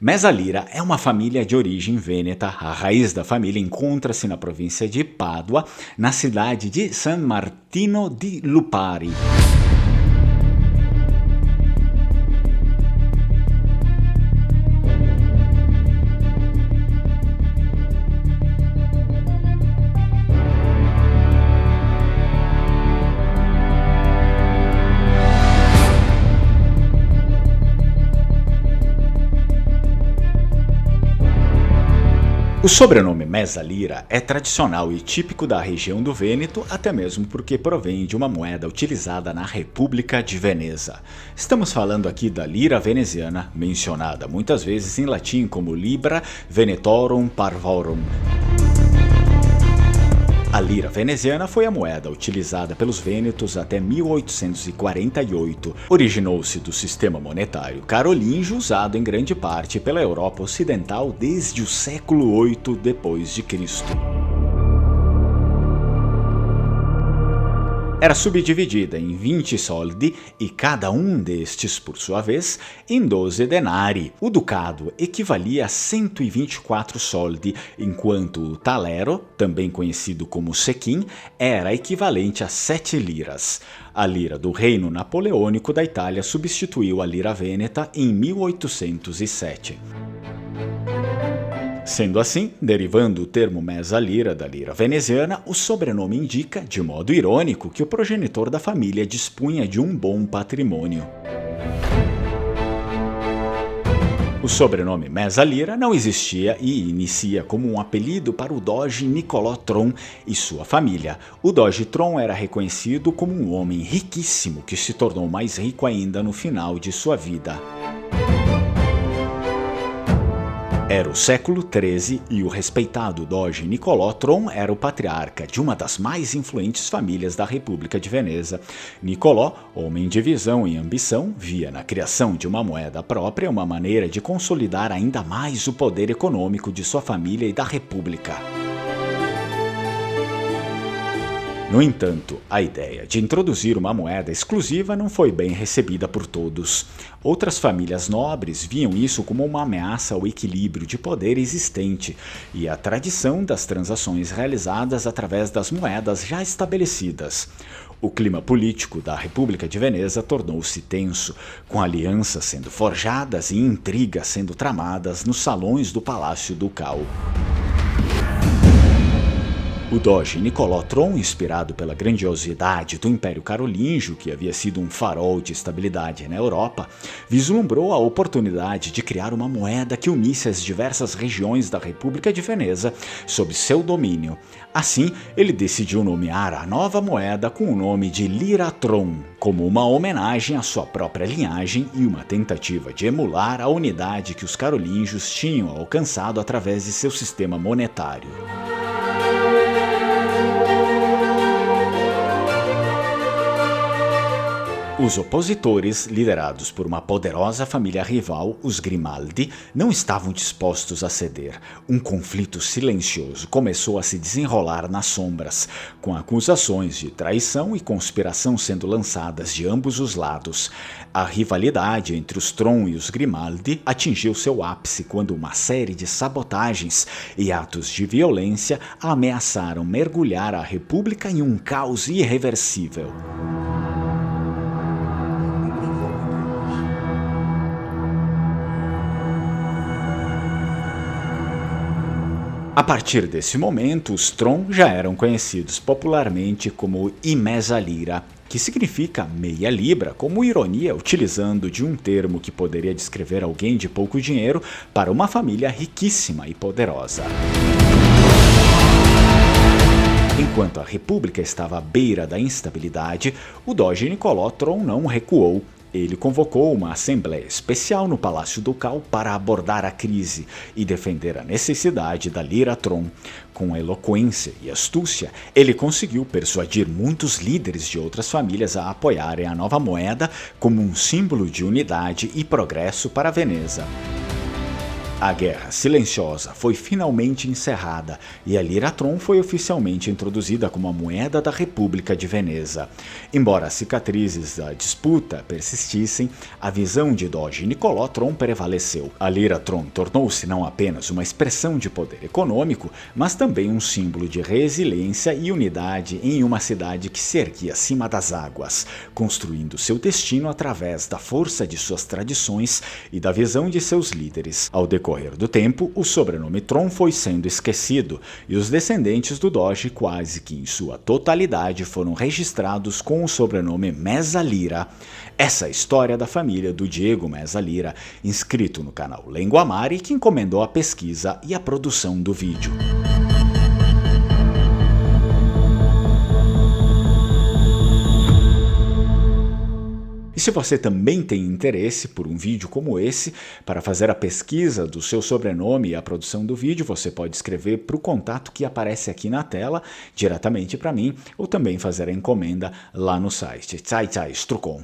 Mesalira é uma família de origem vêneta. A raiz da família encontra-se na província de Pádua, na cidade de San Martino di Lupari. O sobrenome Mesalira é tradicional e típico da região do Vêneto, até mesmo porque provém de uma moeda utilizada na República de Veneza. Estamos falando aqui da lira veneziana, mencionada muitas vezes em latim como Libra Venetorum Parvorum. A lira veneziana foi a moeda utilizada pelos vênetos até 1848. Originou-se do sistema monetário carolíngio usado em grande parte pela Europa Ocidental desde o século VIII d.C. Era subdividida em 20 soldi e cada um destes, por sua vez, em 12 denari. O ducado equivalia a 124 soldi, enquanto o talero, também conhecido como sequin, era equivalente a 7 liras. A lira do Reino Napoleônico da Itália substituiu a lira vêneta em 1807. Sendo assim, derivando o termo mesalira da lira veneziana, o sobrenome indica, de modo irônico, que o progenitor da família dispunha de um bom patrimônio. O sobrenome Mesalira não existia e inicia como um apelido para o doge Niccolò Tron e sua família. O doge Tron era reconhecido como um homem riquíssimo que se tornou mais rico ainda no final de sua vida. Era o século XIII e o respeitado doge Niccolò Tron era o patriarca de uma das mais influentes famílias da República de Veneza. Niccolò, homem de visão e ambição, via na criação de uma moeda própria uma maneira de consolidar ainda mais o poder econômico de sua família e da República. No entanto, a ideia de introduzir uma moeda exclusiva não foi bem recebida por todos. Outras famílias nobres viam isso como uma ameaça ao equilíbrio de poder existente e à tradição das transações realizadas através das moedas já estabelecidas. O clima político da República de Veneza tornou-se tenso, com alianças sendo forjadas e intrigas sendo tramadas nos salões do Palácio Ducal. O doge Niccolò Tron, inspirado pela grandiosidade do Império Carolíngio, que havia sido um farol de estabilidade na Europa, vislumbrou a oportunidade de criar uma moeda que unisse as diversas regiões da República de Veneza sob seu domínio. Assim, ele decidiu nomear a nova moeda com o nome de Lira Tron, como uma homenagem à sua própria linhagem e uma tentativa de emular a unidade que os carolíngios tinham alcançado através de seu sistema monetário. Os opositores, liderados por uma poderosa família rival, os Grimaldi, não estavam dispostos a ceder. Um conflito silencioso começou a se desenrolar nas sombras, com acusações de traição e conspiração sendo lançadas de ambos os lados. A rivalidade entre os Tron e os Grimaldi atingiu seu ápice quando uma série de sabotagens e atos de violência ameaçaram mergulhar a República em um caos irreversível. A partir desse momento, os Tron já eram conhecidos popularmente como i Mesalira, que significa meia libra, como ironia utilizando de um termo que poderia descrever alguém de pouco dinheiro para uma família riquíssima e poderosa. Enquanto a República estava à beira da instabilidade, o doge Niccolò Tron não recuou. Ele convocou uma assembleia especial no Palácio Ducal para abordar a crise e defender a necessidade da lira Tron. Com eloquência e astúcia, ele conseguiu persuadir muitos líderes de outras famílias a apoiarem a nova moeda como um símbolo de unidade e progresso para Veneza. A Guerra Silenciosa foi finalmente encerrada e a Lira-tron foi oficialmente introduzida como a moeda da República de Veneza. Embora as cicatrizes da disputa persistissem, a visão de Doge Nicolò Tron prevaleceu. A Lira-tron tornou-se não apenas uma expressão de poder econômico, mas também um símbolo de resiliência e unidade em uma cidade que se erguia acima das águas, construindo seu destino através da força de suas tradições e da visão de seus líderes. Ao decorrer do tempo, o sobrenome Tron foi sendo esquecido e os descendentes do Doge quase que em sua totalidade foram registrados com o sobrenome Meza Lira. Essa é a história da família do Diego Meza Lira, inscrito no canal Lenguamare, que encomendou a pesquisa e a produção do vídeo. E se você também tem interesse por um vídeo como esse, para fazer a pesquisa do seu sobrenome e a produção do vídeo, você pode escrever para o contato que aparece aqui na tela, diretamente para mim, ou também fazer a encomenda lá no site Zai Zai Strucon.